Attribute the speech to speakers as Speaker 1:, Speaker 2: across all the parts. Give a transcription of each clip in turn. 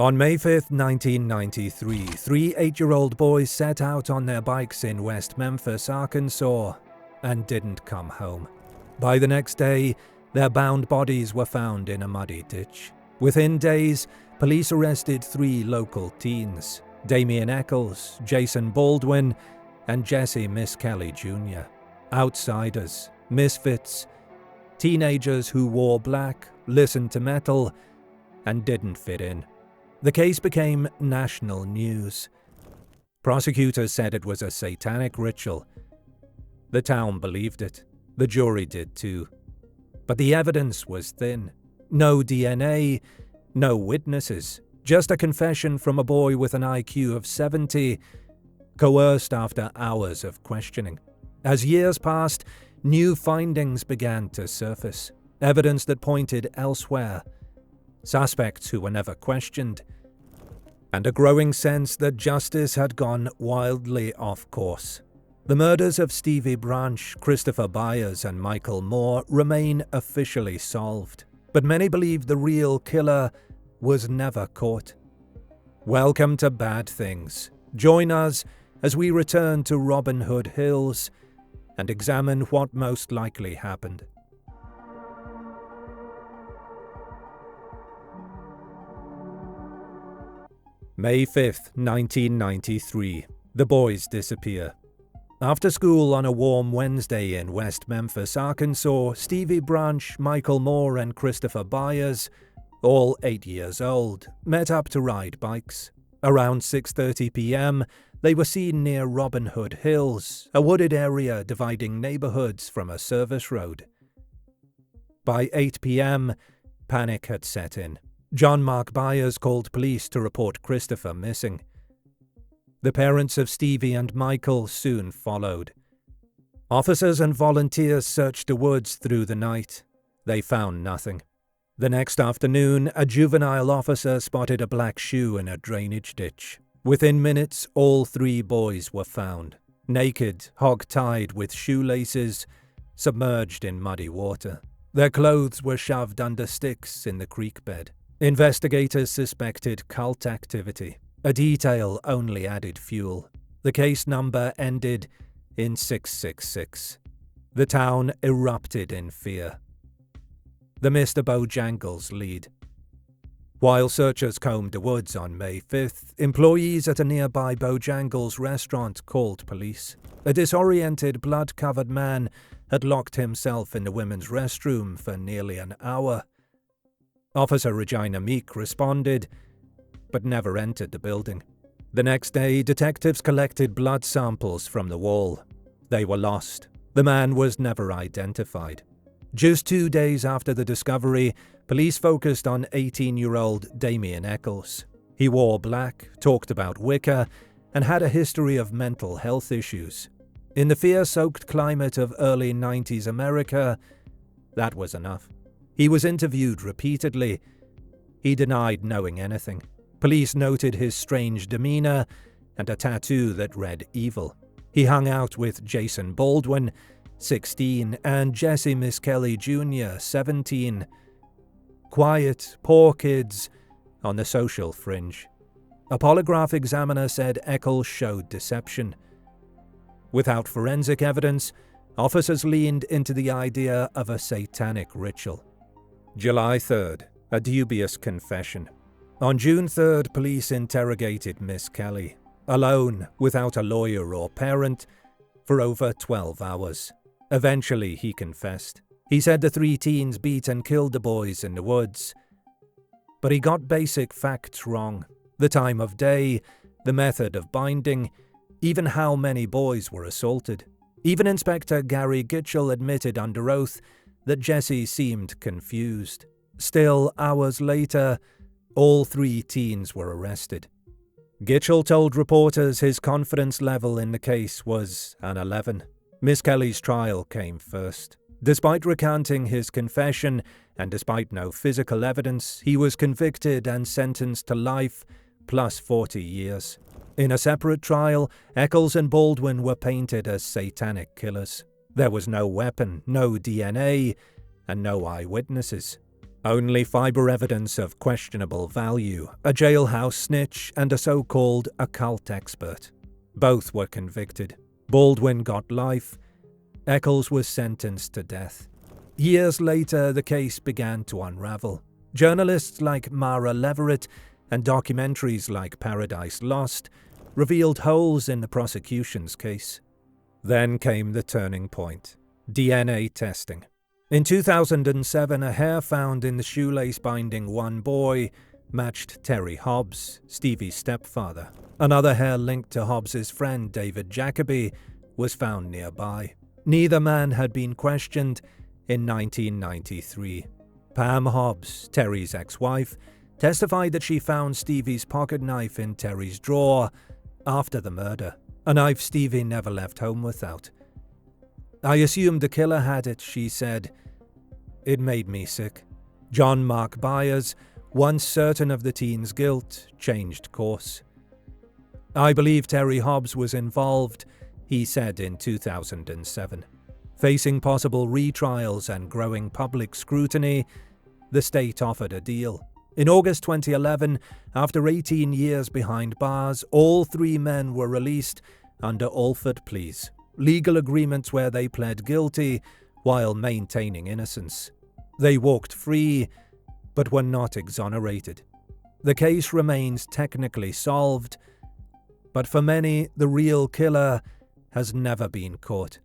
Speaker 1: On May 5, 1993, three 8-year-old boys set out on their bikes in West Memphis, Arkansas, and didn't come home. By the next day, their bound bodies were found in a muddy ditch. Within days, police arrested three local teens, Damian Eccles, Jason Baldwin, and Jesse Miss Kelly Jr. Outsiders, misfits, teenagers who wore black, listened to metal, and didn't fit in. The case became national news. Prosecutors said it was a satanic ritual. The town believed it. The jury did too. But the evidence was thin. No DNA, no witnesses, just a confession from a boy with an IQ of 70, coerced after hours of questioning. As years passed, new findings began to surface, evidence that pointed elsewhere, suspects who were never questioned, and a growing sense that justice had gone wildly off course. The murders of Stevie Branch, Christopher Byers, and Michael Moore remain officially solved, but many believe the real killer was never caught. Welcome to Bad Things. Join us as we return to Robin Hood Hills and examine what most likely happened. May 5th, 1993. The boys disappear. After school on a warm Wednesday in West Memphis, Arkansas, Stevie Branch, Michael Moore, and Christopher Byers, all 8 years old, met up to ride bikes. Around 6:30 p.m., they were seen near Robin Hood Hills, a wooded area dividing neighborhoods from a service road. By 8 p.m., panic had set in. John Mark Byers called police to report Christopher missing. The parents of Stevie and Michael soon followed. Officers and volunteers searched the woods through the night. They found nothing. The next afternoon, a juvenile officer spotted a black shoe in a drainage ditch. Within minutes, all three boys were found, naked, hog-tied with shoelaces, submerged in muddy water. Their clothes were shoved under sticks in the creek bed. Investigators suspected cult activity. A detail only added fuel. The case number ended in 666. The town erupted in fear. The Mr. Bojangles lead. While searchers combed the woods on May 5th, employees at a nearby Bojangles restaurant called police. A disoriented, blood-covered man had locked himself in the women's restroom for nearly an hour. Officer Regina Meek responded, but never entered the building. The next day, detectives collected blood samples from the wall. They were lost. The man was never identified. Just 2 days after the discovery, police focused on 18-year-old Damian Eccles. He wore black, talked about Wicca, and had a history of mental health issues. In the fear-soaked climate of early 90s America, that was enough. He was interviewed repeatedly. He denied knowing anything. Police noted his strange demeanor and a tattoo that read evil. He hung out with Jason Baldwin, 16, and Jesse Miss Kelly Jr., 17. Quiet, poor kids on the social fringe. A polygraph examiner said Eccles showed deception. Without forensic evidence, officers leaned into the idea of a satanic ritual. July 3rd, a dubious confession. On June 3rd, police interrogated Miss Kelly, alone, without a lawyer or parent, for over 12 hours. Eventually, he confessed. He said the three teens beat and killed the boys in the woods. But he got basic facts wrong. The time of day, the method of binding, even how many boys were assaulted. Even Inspector Gary Gitchell admitted under oath that Jesse seemed confused. Still, hours later, all three teens were arrested. Gitchell told reporters his confidence level in the case was an 11. Miss Kelly's trial came first. Despite recanting his confession, and despite no physical evidence, he was convicted and sentenced to life plus 40 years. In a separate trial, Eccles and Baldwin were painted as satanic killers. There was no weapon, no DNA, and no eyewitnesses. Only fiber evidence of questionable value, a jailhouse snitch and a so-called occult expert. Both were convicted. Baldwin got life. Eccles was sentenced to death. Years later, the case began to unravel. Journalists like Mara Leverett and documentaries like Paradise Lost revealed holes in the prosecution's case. Then came the turning point: DNA testing. In 2007, a hair found in the shoelace binding one boy matched Terry Hobbs, Stevie's stepfather. Another hair linked to Hobbs's friend David Jacoby was found nearby. Neither man had been questioned in 1993. Pam Hobbs, Terry's ex-wife, testified that she found Stevie's pocket knife in Terry's drawer after the murder, a knife Stevie never left home without. "I assumed the killer had it," she said. "It made me sick." John Mark Byers, once certain of the teen's guilt, changed course. "I believe Terry Hobbs was involved," he said in 2007. Facing possible retrials and growing public scrutiny, the state offered a deal. In August 2011, after 18 years behind bars, all three men were released under Alford pleas, legal agreements where they pled guilty while maintaining innocence. They walked free, but were not exonerated. The case remains technically solved, but for many, the real killer has never been caught.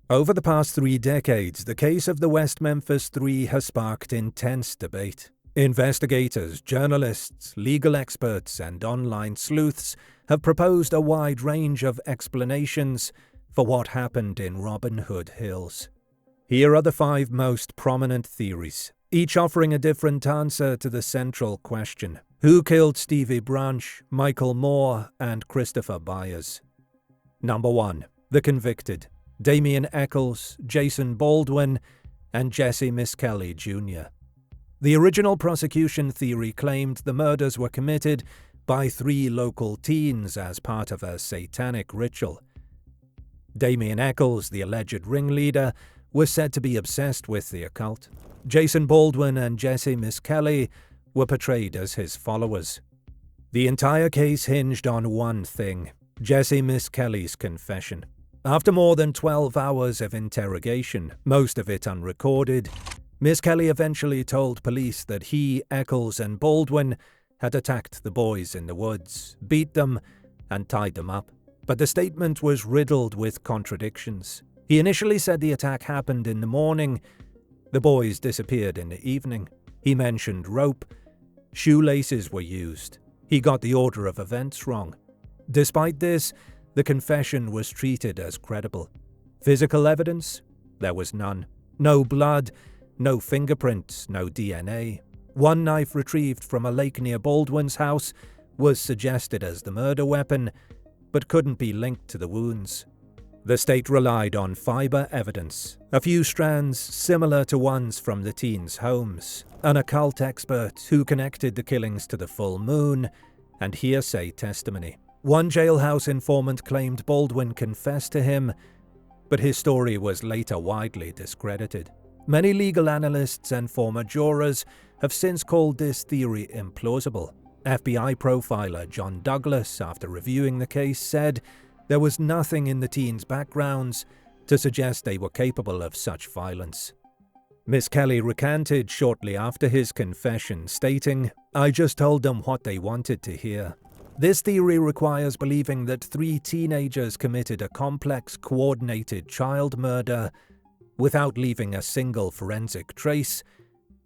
Speaker 1: Over the past 3 decades, the case of the West Memphis Three has sparked intense debate. Investigators, journalists, legal experts, and online sleuths have proposed a wide range of explanations for what happened in Robin Hood Hills. Here are the 5 most prominent theories, each offering a different answer to the central question: who killed Stevie Branch, Michael Moore, and Christopher Byers? Number 1. The convicted: Damien Eccles, Jason Baldwin, and Jesse Miskelly Jr. The original prosecution theory claimed the murders were committed by 3 local teens as part of a satanic ritual. Damien Eccles, the alleged ringleader, was said to be obsessed with the occult. Jason Baldwin and Jesse Miskelly were portrayed as his followers. The entire case hinged on one thing: Jesse Miskelly's confession. After more than 12 hours of interrogation, most of it unrecorded, Miskelly eventually told police that he, Eccles, and Baldwin had attacked the boys in the woods, beat them, and tied them up. But the statement was riddled with contradictions. He initially said the attack happened in the morning. The boys disappeared in the evening. He mentioned rope. Shoelaces were used. He got the order of events wrong. Despite this, the confession was treated as credible. Physical evidence? There was none. No blood, no fingerprints, no DNA. One knife retrieved from a lake near Baldwin's house was suggested as the murder weapon, but couldn't be linked to the wounds. The state relied on fiber evidence, a few strands similar to ones from the teens' homes, an occult expert who connected the killings to the full moon, and hearsay testimony. One jailhouse informant claimed Baldwin confessed to him, but his story was later widely discredited. Many legal analysts and former jurors have since called this theory implausible. FBI profiler John Douglas, after reviewing the case, said there was nothing in the teens' backgrounds to suggest they were capable of such violence. Miskelly recanted shortly after his confession, stating, "I just told them what they wanted to hear." This theory requires believing that 3 teenagers committed a complex, coordinated child murder without leaving a single forensic trace,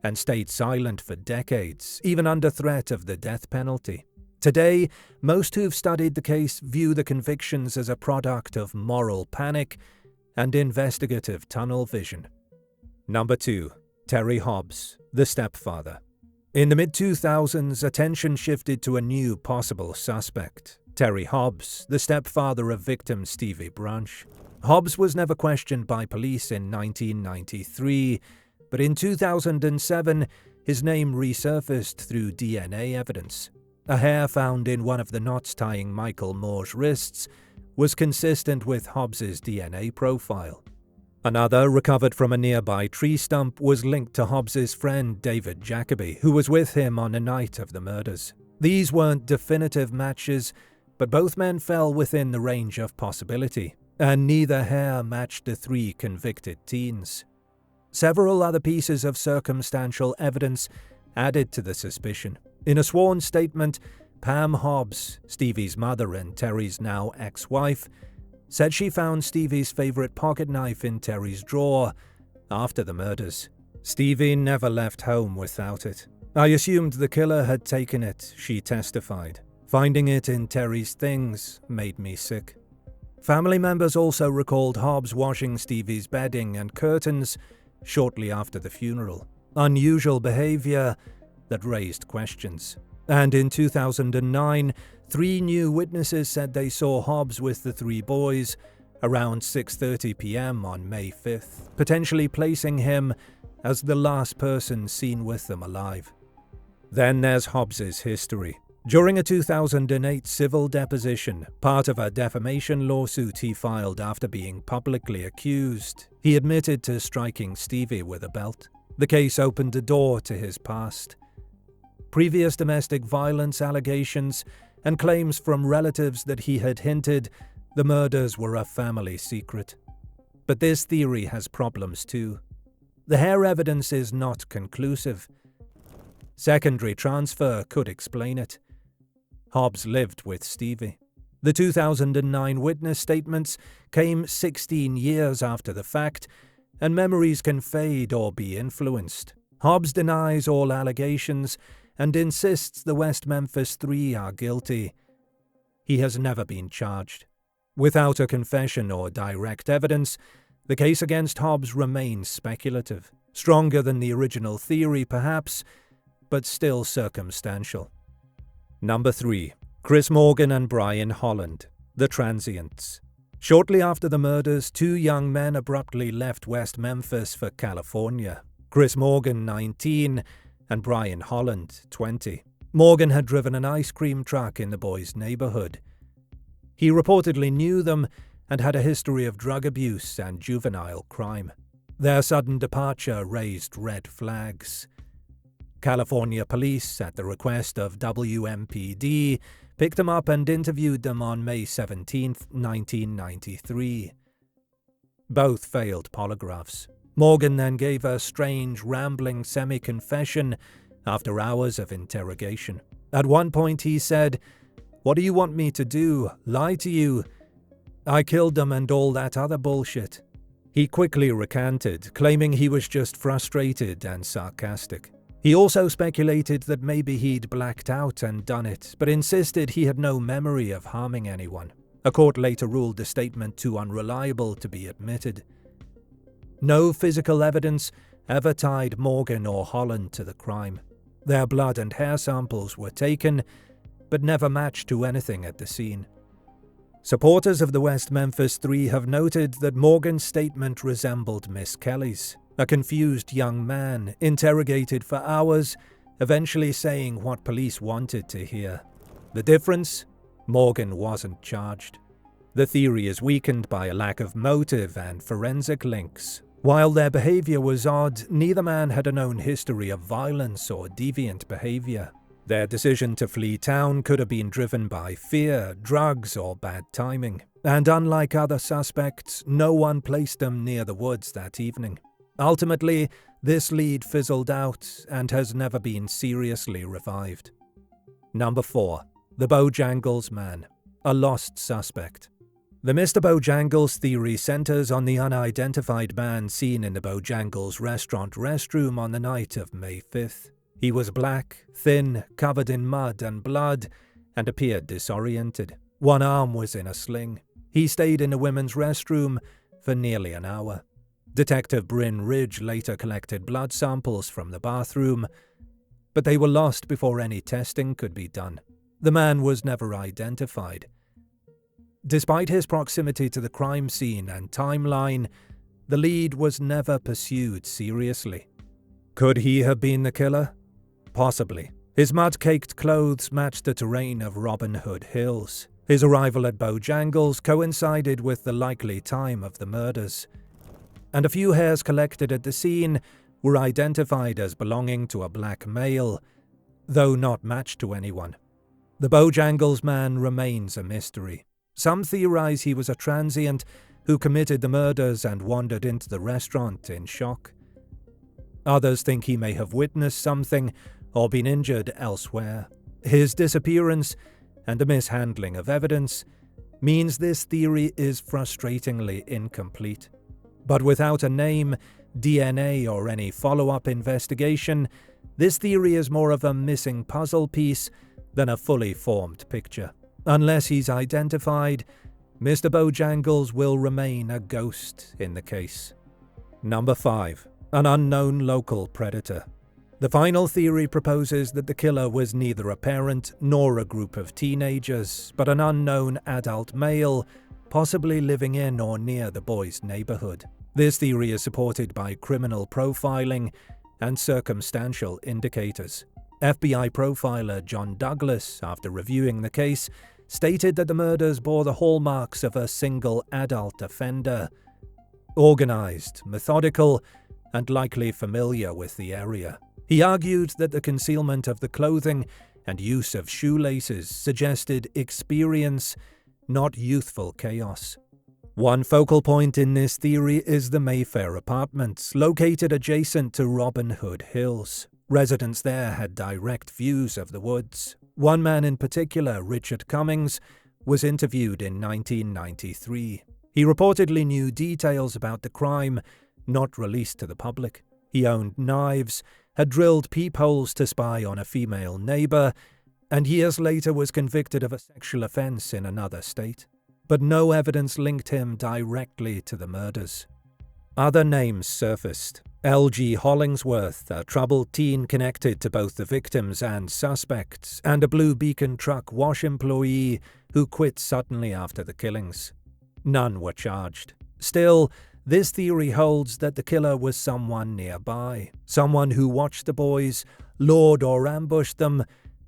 Speaker 1: and stayed silent for decades, even under threat of the death penalty. Today, most who've studied the case view the convictions as a product of moral panic and investigative tunnel vision. Number 2. Terry Hobbs, the stepfather. In the mid-2000s, attention shifted to a new possible suspect: Terry Hobbs, the stepfather of victim Stevie Branch. Hobbs was never questioned by police in 1993, but in 2007, his name resurfaced through DNA evidence. A hair found in one of the knots tying Michael Moore's wrists was consistent with Hobbs's DNA profile. Another, recovered from a nearby tree stump, was linked to Hobbs's friend David Jacoby, who was with him on the night of the murders. These weren't definitive matches, but both men fell within the range of possibility, and neither hair matched the three convicted teens. Several other pieces of circumstantial evidence added to the suspicion. In a sworn statement, Pam Hobbs, Stevie's mother and Terry's now ex-wife, said she found Stevie's favorite pocket knife in Terry's drawer after the murders. Stevie never left home without it. I assumed the killer had taken it, she testified. Finding it in Terry's things made me sick. Family members also recalled Hobbs washing Stevie's bedding and curtains shortly after the funeral. Unusual behavior that raised questions. And in 2009, 3 new witnesses said they saw Hobbs with the 3 boys around 6:30 p.m. on May 5th, potentially placing him as the last person seen with them alive. Then there's Hobbs's history. During a 2008 civil deposition, part of a defamation lawsuit he filed after being publicly accused, he admitted to striking Stevie with a belt. The case opened a door to his past. Previous domestic violence allegations and claims from relatives that he had hinted the murders were a family secret. But this theory has problems too. The hair evidence is not conclusive. Secondary transfer could explain it. Hobbs lived with Stevie. The 2009 witness statements came 16 years after the fact, and memories can fade or be influenced. Hobbs denies all allegations and insists the West Memphis 3 are guilty. He has never been charged. Without a confession or direct evidence, the case against Hobbs remains speculative. Stronger than the original theory, perhaps, but still circumstantial. Number 3. Chris Morgan and Brian Holland, the transients. Shortly after the murders, 2 young men abruptly left West Memphis for California. Chris Morgan, 19, and Brian Holland, 20. Morgan had driven an ice cream truck in the boys' neighborhood. He reportedly knew them and had a history of drug abuse and juvenile crime. Their sudden departure raised red flags. California police, at the request of WMPD, picked them up and interviewed them on May 17, 1993. Both failed polygraphs. Morgan then gave a strange, rambling semi-confession after hours of interrogation. At one point he said, "What do you want me to do? Lie to you? I killed them and all that other bullshit." He quickly recanted, claiming he was just frustrated and sarcastic. He also speculated that maybe he'd blacked out and done it, but insisted he had no memory of harming anyone. A court later ruled the statement too unreliable to be admitted. No physical evidence ever tied Morgan or Holland to the crime. Their blood and hair samples were taken, but never matched to anything at the scene. Supporters of the West Memphis 3 have noted that Morgan's statement resembled Miss Kelly's, a confused young man interrogated for hours, eventually saying what police wanted to hear. The difference? Morgan wasn't charged. The theory is weakened by a lack of motive and forensic links. While their behavior was odd, neither man had a known history of violence or deviant behavior. Their decision to flee town could have been driven by fear, drugs, or bad timing. And unlike other suspects, no one placed them near the woods that evening. Ultimately, this lead fizzled out and has never been seriously revived. Number 4. The Bojangles Man, a lost suspect. The Mr. Bojangles theory centers on the unidentified man seen in the Bojangles restaurant restroom on the night of May 5th. He was black, thin, covered in mud and blood, and appeared disoriented. One arm was in a sling. He stayed in the women's restroom for nearly an hour. Detective Bryn Ridge later collected blood samples from the bathroom, but they were lost before any testing could be done. The man was never identified. Despite his proximity to the crime scene and timeline, the lead was never pursued seriously. Could he have been the killer? Possibly. His mud-caked clothes matched the terrain of Robin Hood Hills. His arrival at Bojangles coincided with the likely time of the murders, and a few hairs collected at the scene were identified as belonging to a black male, though not matched to anyone. The Bojangles man remains a mystery. Some theorize he was a transient who committed the murders and wandered into the restaurant in shock. Others think he may have witnessed something or been injured elsewhere. His disappearance and the mishandling of evidence means this theory is frustratingly incomplete. But without a name, DNA, or any follow-up investigation, this theory is more of a missing puzzle piece than a fully formed picture. Unless he's identified, Mr. Bojangles will remain a ghost in the case. Number 5. An unknown local predator. The final theory proposes that the killer was neither a parent nor a group of teenagers, but an unknown adult male, possibly living in or near the boys' neighborhood. This theory is supported by criminal profiling and circumstantial indicators. FBI profiler John Douglas, after reviewing the case, stated that the murders bore the hallmarks of a single adult offender, organized, methodical, and likely familiar with the area. He argued that the concealment of the clothing and use of shoelaces suggested experience, not youthful chaos. One focal point in this theory is the Mayfair apartments, located adjacent to Robin Hood Hills. Residents there had direct views of the woods. One man in particular, Richard Cummings, was interviewed in 1993. He reportedly knew details about the crime not released to the public. He owned knives, had drilled peepholes to spy on a female neighbor, and years later was convicted of a sexual offense in another state. But no evidence linked him directly to the murders. Other names surfaced. L.G. Hollingsworth, a troubled teen connected to both the victims and suspects, and a Blue Beacon truck wash employee who quit suddenly after the killings. None were charged. Still, this theory holds that the killer was someone nearby, someone who watched the boys, lured or ambushed them,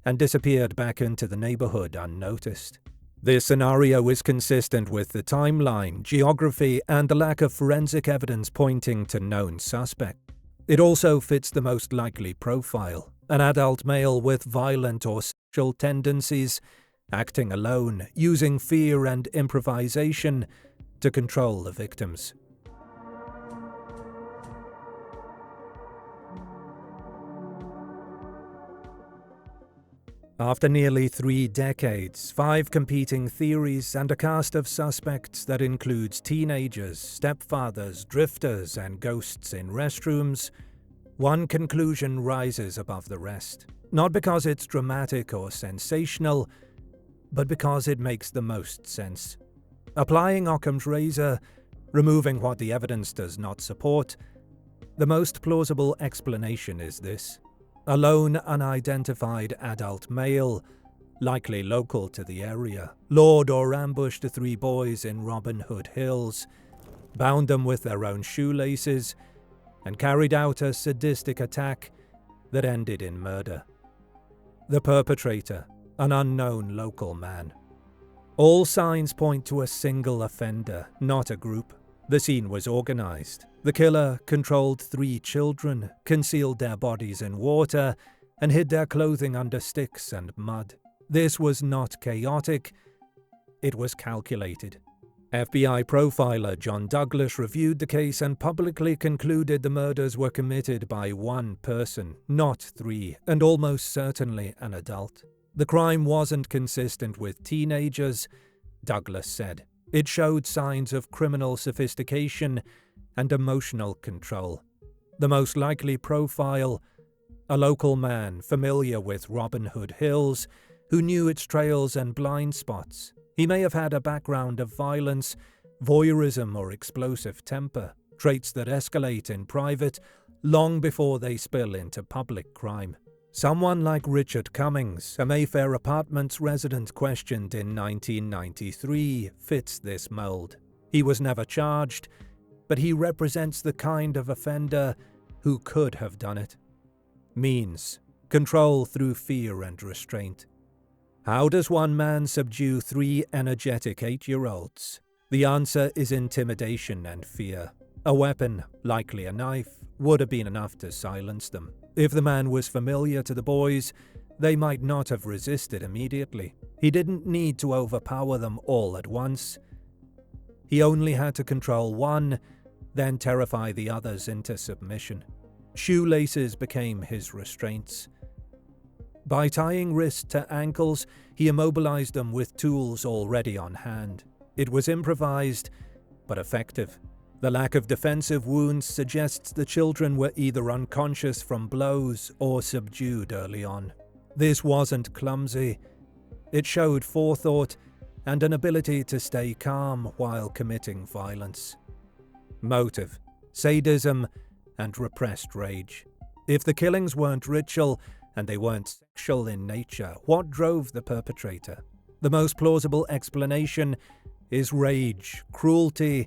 Speaker 1: and disappeared back into the neighborhood unnoticed. This scenario is consistent with the timeline, geography, and the lack of forensic evidence pointing to known suspect. It also fits the most likely profile, an adult male with violent or sexual tendencies, acting alone, using fear and improvisation to control the victims. After nearly 3 decades, 5 competing theories, and a cast of suspects that includes teenagers, stepfathers, drifters, and ghosts in restrooms, one conclusion rises above the rest. Not because it's dramatic or sensational, but because it makes the most sense. Applying Occam's razor, removing what the evidence does not support, the most plausible explanation is this. A lone, unidentified adult male, likely local to the area, lured or ambushed the 3 boys in Robin Hood Hills, bound them with their own shoelaces, and carried out a sadistic attack that ended in murder. The perpetrator, an unknown local man. All signs point to a single offender, not a group. The scene was organized. The killer controlled 3 children, concealed their bodies in water, and hid their clothing under sticks and mud. This was not chaotic, it was calculated. FBI profiler John Douglas reviewed the case and publicly concluded the murders were committed by one person, not 3, and almost certainly an adult. The crime wasn't consistent with teenagers, Douglas said. It showed signs of criminal sophistication and emotional control. The most likely profile, a local man familiar with Robin Hood Hills, who knew its trails and blind spots. He may have had a background of violence, voyeurism, or explosive temper, traits that escalate in private long before they spill into public crime. Someone like Richard Cummings, a Mayfair Apartments resident questioned in 1993, fits this mold. He was never charged, but he represents the kind of offender who could have done it. Means: control through fear and restraint. How does one man subdue 3 energetic 8-year-olds? The answer is intimidation and fear. A weapon, likely a knife, would have been enough to silence them. If the man was familiar to the boys, they might not have resisted immediately. He didn't need to overpower them all at once. He only had to control one, then terrify the others into submission. Shoelaces became his restraints. By tying wrists to ankles, he immobilized them with tools already on hand. It was improvised, but effective. The lack of defensive wounds suggests the children were either unconscious from blows or subdued early on. This wasn't clumsy. It showed forethought and an ability to stay calm while committing violence. Motive: sadism and repressed rage. If the killings weren't ritual and they weren't sexual in nature, what drove the perpetrator? The most plausible explanation is rage, cruelty,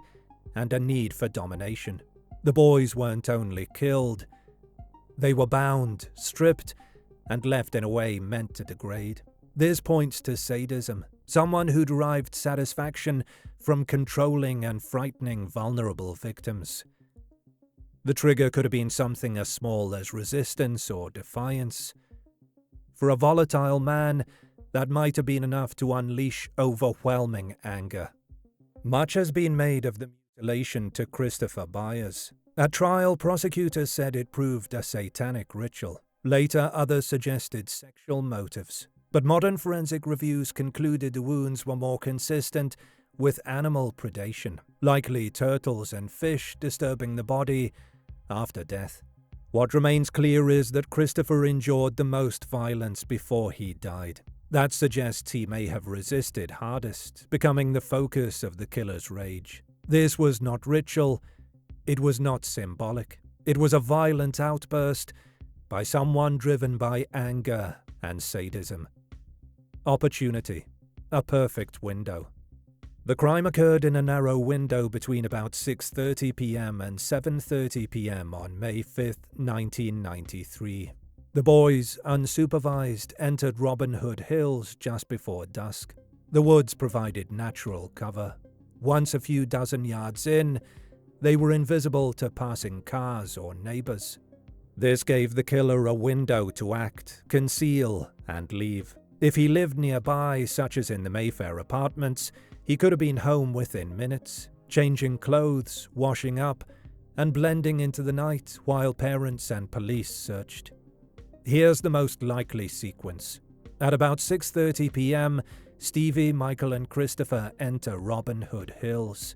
Speaker 1: and a need for domination. The boys weren't only killed, they were bound, stripped, and left in a way meant to degrade. This points to sadism, someone who derived satisfaction from controlling and frightening vulnerable victims. The trigger could have been something as small as resistance or defiance. For a volatile man, that might have been enough to unleash overwhelming anger. Much has been made of the mutilation to Christopher Byers. At trial, prosecutors said it proved a satanic ritual. Later, others suggested sexual motives. But modern forensic reviews concluded the wounds were more consistent with animal predation, likely turtles and fish disturbing the body after death. What remains clear is that Christopher endured the most violence before he died. That suggests he may have resisted hardest, becoming the focus of the killer's rage. This was not ritual, it was not symbolic. It was a violent outburst by someone driven by anger and sadism. Opportunity, a perfect window. The crime occurred in a narrow window between about 6:30 p.m. and 7:30 p.m. on May 5, 1993. The boys, unsupervised, entered Robin Hood Hills just before dusk. The woods provided natural cover. Once a few dozen yards in, they were invisible to passing cars or neighbors. This gave the killer a window to act, conceal, and leave. If he lived nearby, such as in the Mayfair apartments, he could have been home within minutes, changing clothes, washing up, and blending into the night while parents and police searched. Here's the most likely sequence. At about 6:30 p.m., Stevie, Michael, and Christopher enter Robin Hood Hills.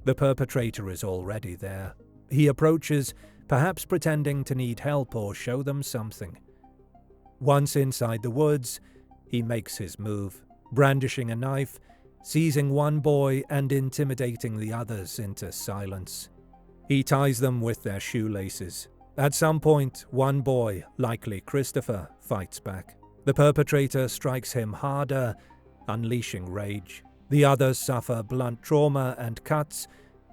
Speaker 1: The perpetrator is already there. He approaches, perhaps pretending to need help or show them something. Once inside the woods, he makes his move, brandishing a knife, seizing one boy and intimidating the others into silence. He ties them with their shoelaces. At some point, one boy, likely Christopher, fights back. The perpetrator strikes him harder, unleashing rage. The others suffer blunt trauma and cuts,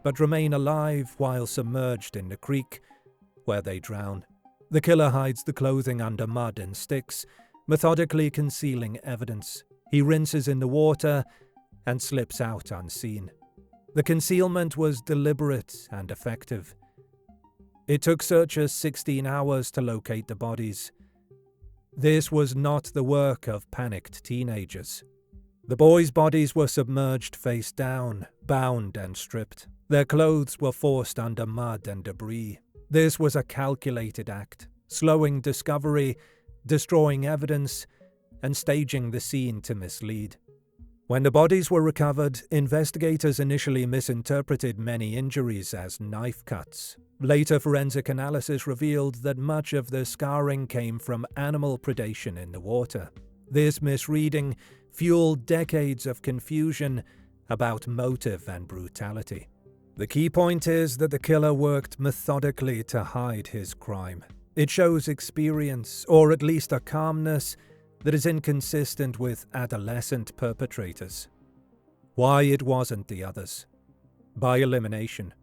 Speaker 1: but remain alive while submerged in the creek, where they drown. The killer hides the clothing under mud and sticks, methodically concealing evidence. He rinses in the water and slips out unseen. The concealment was deliberate and effective. It took searchers 16 hours to locate the bodies. This was not the work of panicked teenagers. The boys' bodies were submerged face down, bound and stripped. Their clothes were forced under mud and debris. This was a calculated act, slowing discovery, destroying evidence, and staging the scene to mislead. When the bodies were recovered, investigators initially misinterpreted many injuries as knife cuts. Later forensic analysis revealed that much of the scarring came from animal predation in the water. This misreading fueled decades of confusion about motive and brutality. The key point is that the killer worked methodically to hide his crime. It shows experience, or at least a calmness, that is inconsistent with adolescent perpetrators. Why it wasn't the others? By elimination.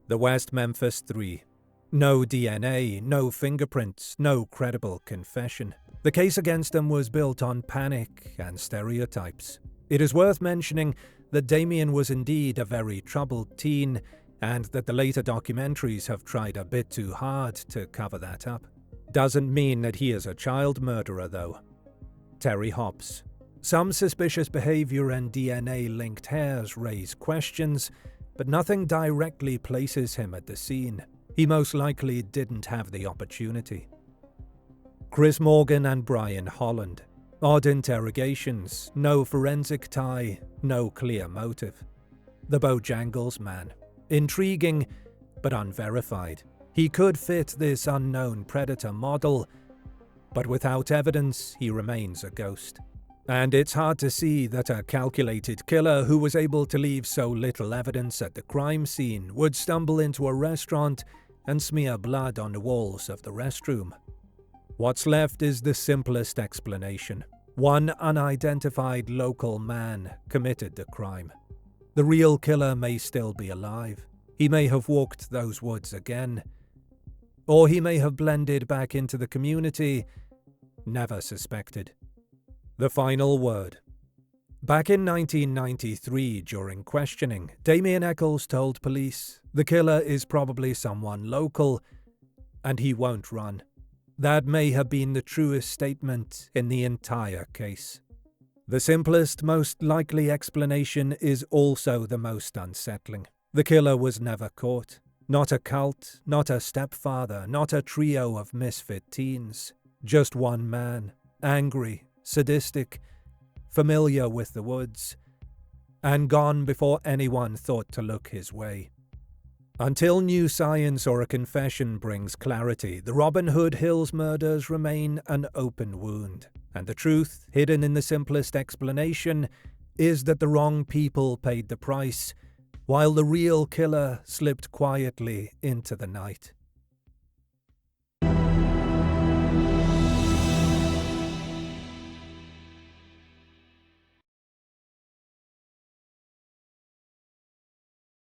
Speaker 1: The West Memphis 3. No DNA, no fingerprints, no credible confession. The case against them was built on panic and stereotypes. It is worth mentioning that Damien was indeed a very troubled teen, and that the later documentaries have tried a bit too hard to cover that up. Doesn't mean that he is a child murderer, though. Terry Hobbs. Some suspicious behavior and DNA-linked hairs raise questions, but nothing directly places him at the scene. He most likely didn't have the opportunity. Chris Morgan and Brian Holland. Odd interrogations, no forensic tie, no clear motive. The Bojangles man. Intriguing, but unverified. He could fit this unknown predator model, but without evidence, he remains a ghost. And it's hard to see that a calculated killer who was able to leave so little evidence at the crime scene would stumble into a restaurant and smear blood on the walls of the restroom. What's left is the simplest explanation. One unidentified local man committed the crime. The real killer may still be alive. He may have walked those woods again. Or he may have blended back into the community, never suspected. The final word. Back in 1993, during questioning, Damien Eccles told police the killer is probably someone local, and he won't run. That may have been the truest statement in the entire case. The simplest, most likely explanation is also the most unsettling. The killer was never caught. Not a cult, not a stepfather, not a trio of misfit teens. Just one man, angry, sadistic, familiar with the woods, and gone before anyone thought to look his way. Until new science or a confession brings clarity, the Robin Hood Hills murders remain an open wound, and the truth, hidden in the simplest explanation, is that the wrong people paid the price, while the real killer slipped quietly into the night.